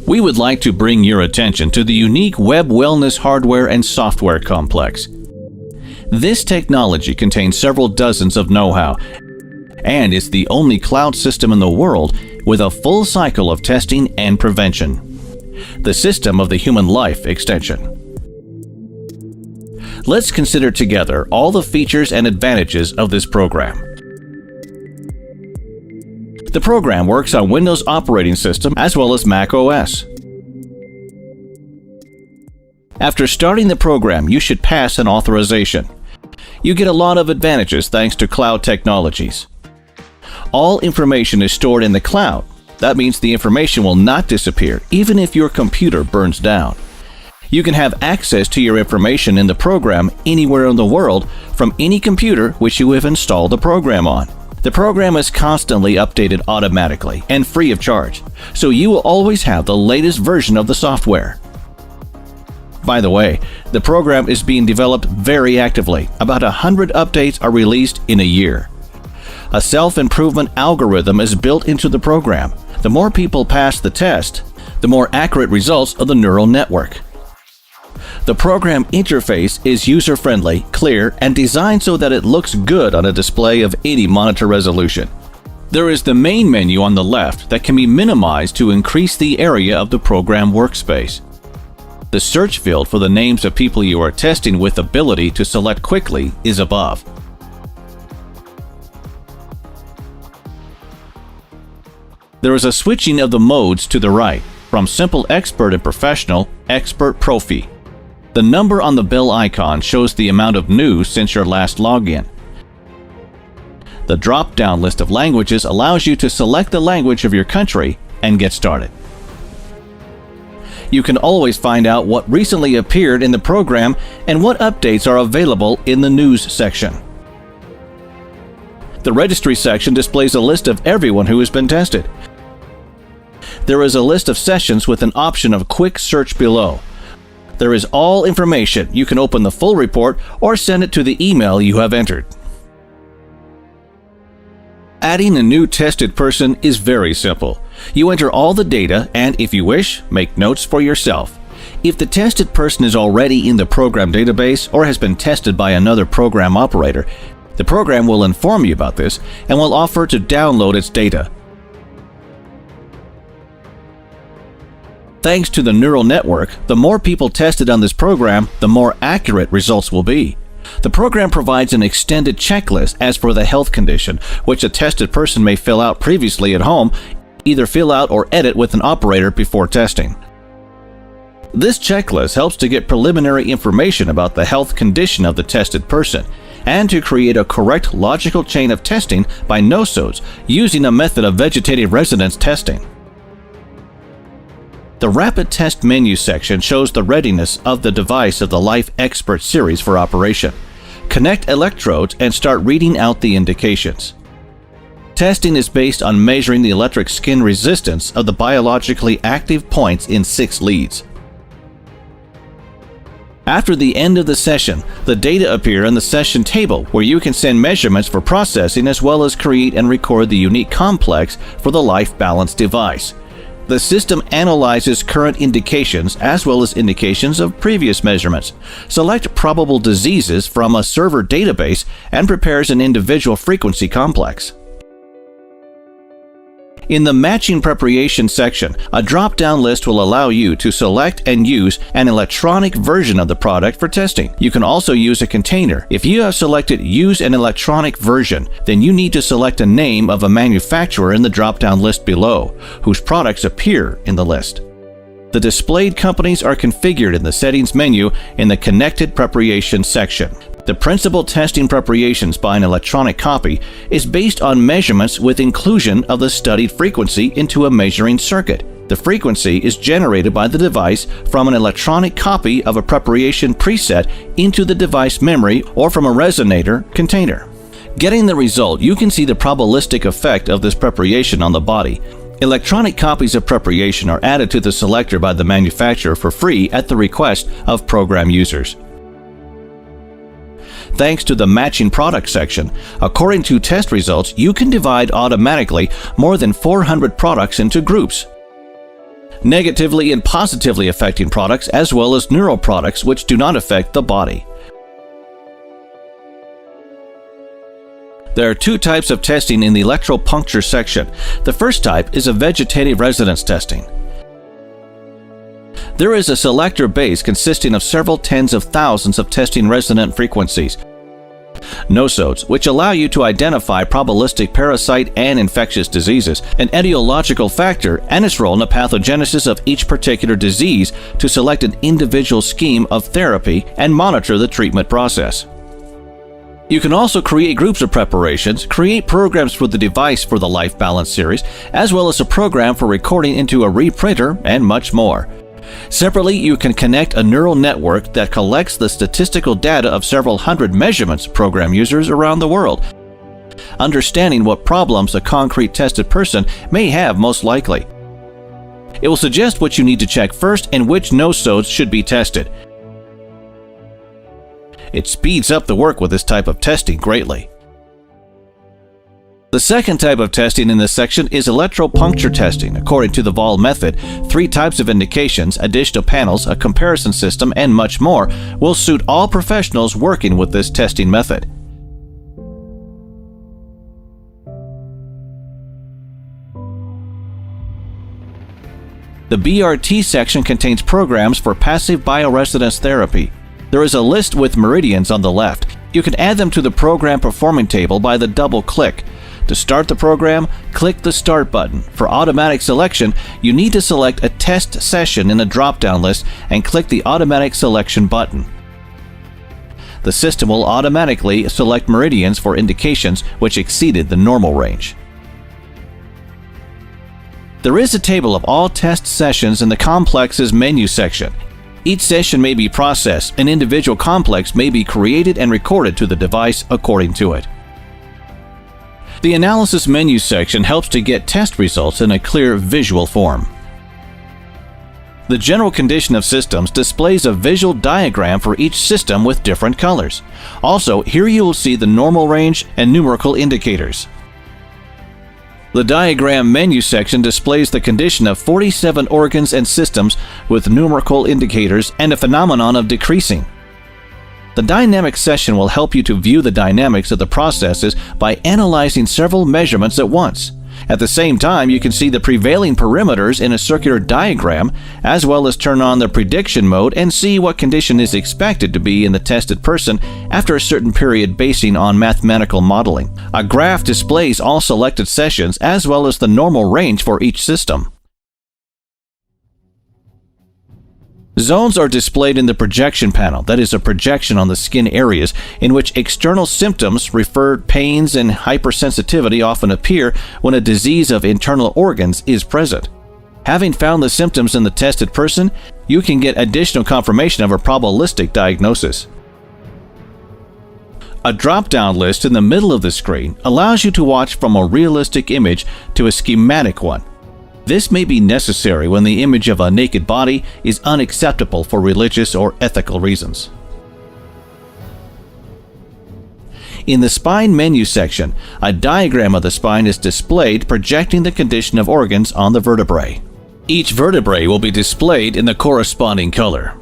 We would like to bring your attention to the unique WebWellness hardware and software complex. This technology contains several dozens of know-how and is the only cloud system in the world with a full cycle of testing and prevention. The system of the human life extension. Let's consider together all the features and advantages of this program. The program works on Windows operating system as well as Mac OS. After starting the program, you should pass an authorization. You get a lot of advantages thanks to cloud technologies. All information is stored in the cloud. That means the information will not disappear even if your computer burns down. You can have access to your information in the program anywhere in the world from any computer which you have installed the program on. The program is constantly updated automatically and free of charge, so you will always have the latest version of the software. By the way, the program is being developed very actively. About 100 updates are released in a year. A self-improvement algorithm is built into the program. The more people pass the test, the more accurate results of the neural network. The program interface is user-friendly, clear, and designed so that it looks good on a display of any monitor resolution. There is the main menu on the left that can be minimized to increase the area of the program workspace. The search field for the names of people you are testing with ability to select quickly is above. There is a switching of the modes to the right, from Simple Expert and Professional, Expert Profi. The number on the bell icon shows the amount of news since your last login. The drop-down list of languages allows you to select the language of your country and get started. You can always find out what recently appeared in the program and what updates are available in the news section. The Registry section displays a list of everyone who has been tested. There is a list of sessions with an option of quick search below. There is all information. You can open the full report or send it to the email you have entered. Adding a new tested person is very simple. You enter all the data and, if you wish, make notes for yourself. If the tested person is already in the program database or has been tested by another program operator, the program will inform you about this and will offer to download its data. Thanks to the neural network, the more people tested on this program, the more accurate results will be. The program provides an extended checklist as for the health condition, which a tested person may fill out previously at home, either fill out or edit with an operator before testing. This checklist helps to get preliminary information about the health condition of the tested person, and to create a correct logical chain of testing by nosodes using a method of vegetative resonance testing. The Rapid Test menu section shows the readiness of the device of the Life Expert series for operation. Connect electrodes and start reading out the indications. Testing is based on measuring the electric skin resistance of the biologically active points in 6 leads. After the end of the session, the data appear in the session table where you can send measurements for processing as well as create and record the unique complex for the Life Balance device. The system analyzes current indications as well as indications of previous measurements. Select probable diseases from a server database and prepares an individual frequency complex. In the Matching Preparation section, a drop-down list will allow you to select and use an electronic version of the product for testing. You can also use a container. If you have selected Use an electronic version, then you need to select a name of a manufacturer in the drop-down list below, whose products appear in the list. The displayed companies are configured in the Settings menu in the Connected Preparation section. The principal testing preparations by an electronic copy is based on measurements with inclusion of the studied frequency into a measuring circuit. The frequency is generated by the device from an electronic copy of a preparation preset into the device memory or from a resonator container. Getting the result, you can see the probabilistic effect of this preparation on the body. Electronic copies of preparation are added to the selector by the manufacturer for free at the request of program users. Thanks to the matching product section, according to test results, you can divide automatically more than 400 products into groups. Negatively and positively affecting products, as well as neutral products which do not affect the body. There are two types of testing in the electropuncture section. The first type is a vegetative resonance testing. There is a selector base consisting of several tens of thousands of testing resonant frequencies, nosodes, which allow you to identify probabilistic parasite and infectious diseases, an etiological factor, and its role in the pathogenesis of each particular disease to select an individual scheme of therapy and monitor the treatment process. You can also create groups of preparations, create programs for the device for the Life Balance series, as well as a program for recording into a reprinter, and much more. Separately, you can connect a neural network that collects the statistical data of several hundred measurements program users around the world, understanding what problems a concrete tested person may have most likely. It will suggest what you need to check first and which nosodes should be tested. It speeds up the work with this type of testing greatly. The second type of testing in this section is electropuncture testing. According to the Vol method, 3 types of indications, additional panels, a comparison system, and much more will suit all professionals working with this testing method. The BRT section contains programs for passive bioresonance therapy. There is a list with meridians on the left. You can add them to the program performing table by the double click. To start the program, click the Start button. For automatic selection, you need to select a test session in the drop-down list and click the Automatic Selection button. The system will automatically select meridians for indications which exceeded the normal range. There is a table of all test sessions in the complex's menu section. Each session may be processed. An individual complex may be created and recorded to the device according to it. The analysis menu section helps to get test results in a clear visual form. The general condition of systems displays a visual diagram for each system with different colors. Also, here you will see the normal range and numerical indicators. The diagram menu section displays the condition of 47 organs and systems with numerical indicators and a phenomenon of decreasing. The dynamic session will help you to view the dynamics of the processes by analyzing several measurements at once. At the same time, you can see the prevailing perimeters in a circular diagram, as well as turn on the prediction mode and see what condition is expected to be in the tested person after a certain period basing on mathematical modeling. A graph displays all selected sessions as well as the normal range for each system. Zones are displayed in the projection panel, that is a projection on the skin areas in which external symptoms, referred pains, and hypersensitivity often appear when a disease of internal organs is present. Having found the symptoms in the tested person, you can get additional confirmation of a probabilistic diagnosis. A drop-down list in the middle of the screen allows you to watch from a realistic image to a schematic one. This may be necessary when the image of a naked body is unacceptable for religious or ethical reasons. In the spine menu section, a diagram of the spine is displayed projecting the condition of organs on the vertebrae. Each vertebrae will be displayed in the corresponding color.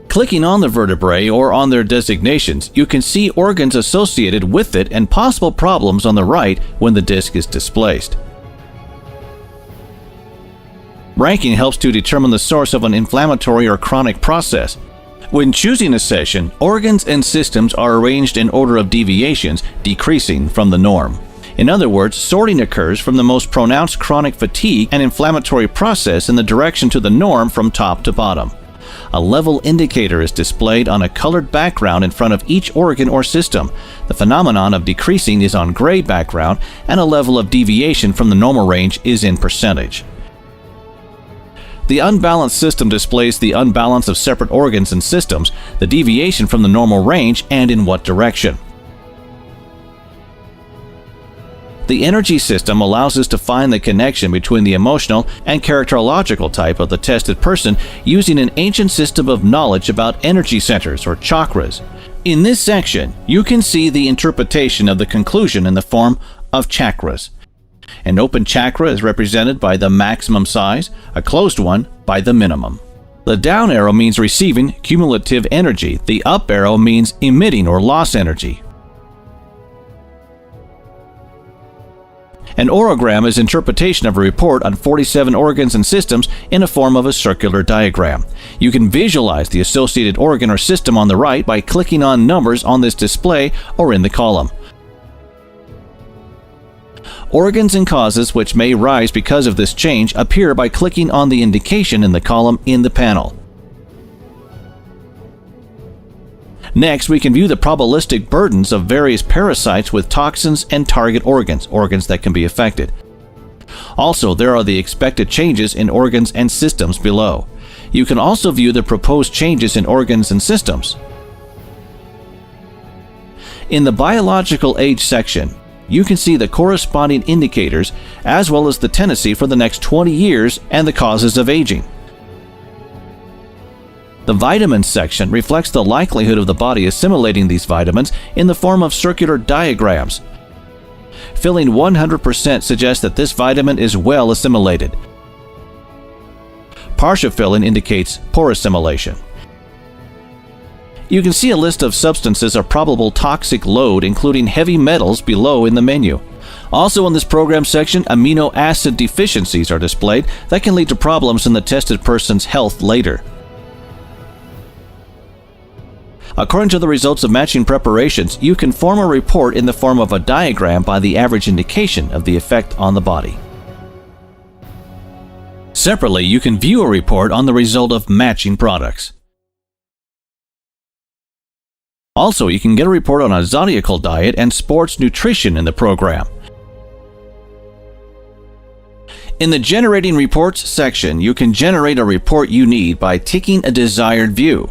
Clicking on the vertebrae or on their designations, you can see organs associated with it and possible problems on the right when the disc is displaced. Ranking helps to determine the source of an inflammatory or chronic process. When choosing a session, organs and systems are arranged in order of deviations, decreasing from the norm. In other words, sorting occurs from the most pronounced chronic fatigue and inflammatory process in the direction to the norm from top to bottom. A level indicator is displayed on a colored background in front of each organ or system. The phenomenon of decreasing is on gray background, and a level of deviation from the normal range is in percentage. The unbalanced system displays the unbalance of separate organs and systems, the deviation from the normal range, and in what direction. The energy system allows us to find the connection between the emotional and characterological type of the tested person using an ancient system of knowledge about energy centers or chakras. In this section, you can see the interpretation of the conclusion in the form of chakras. An open chakra is represented by the maximum size, a closed one by the minimum. The down arrow means receiving cumulative energy. The up arrow means emitting or loss energy. An orogram is interpretation of a report on 47 organs and systems in a form of a circular diagram. You can visualize the associated organ or system on the right by clicking on numbers on this display or in the column. Organs and causes which may rise because of this change appear by clicking on the indication in the column in the panel. Next, we can view the probabilistic burdens of various parasites with toxins and target organs that can be affected. Also, there are the expected changes in organs and systems below. You can also view the proposed changes in organs and systems. In the biological age section, you can see the corresponding indicators as well as the tendency for the next 20 years and the causes of aging. The vitamins section reflects the likelihood of the body assimilating these vitamins in the form of circular diagrams. Filling 100% suggests that this vitamin is well assimilated. Partial filling indicates poor assimilation. You can see a list of substances of probable toxic load, including heavy metals, below in the menu. Also in this program section, amino acid deficiencies are displayed that can lead to problems in the tested person's health later. According to the results of matching preparations, you can form a report in the form of a diagram by the average indication of the effect on the body. Separately, you can view a report on the result of matching products. Also, you can get a report on a zodiacal diet and sports nutrition in the program. In the Generating Reports section, you can generate a report you need by ticking a desired view.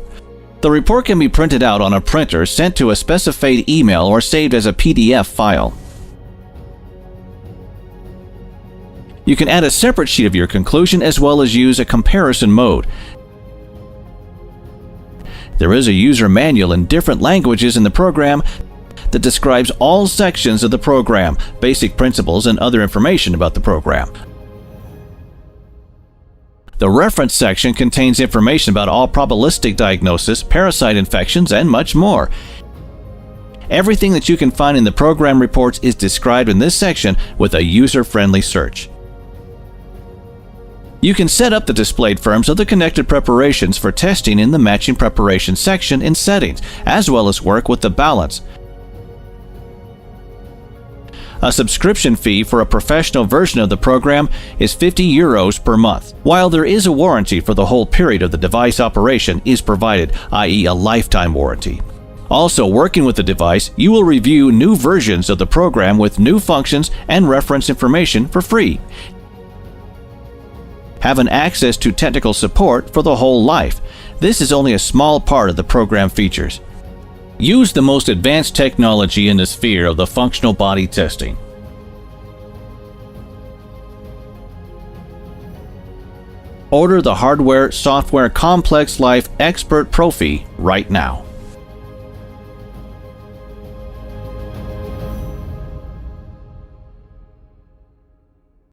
The report can be printed out on a printer, sent to a specified email, or saved as a PDF file. You can add a separate sheet of your conclusion as well as use a comparison mode. There is a user manual in different languages in the program that describes all sections of the program, basic principles, and other information about the program. The reference section contains information about all probabilistic diagnosis, parasite infections, and much more. Everything that you can find in the program reports is described in this section with a user-friendly search. You can set up the displayed firms of the connected preparations for testing in the Matching Preparation section in Settings, as well as work with the balance. A subscription fee for a professional version of the program is €50 per month, while there is a warranty for the whole period of the device operation is provided, i.e. a lifetime warranty. Also, working with the device, you will review new versions of the program with new functions and reference information for free. Have an access to technical support for the whole life. This is only a small part of the program features. Use the most advanced technology in the sphere of the functional body testing. Order the hardware, software, complex life expert Profi right now.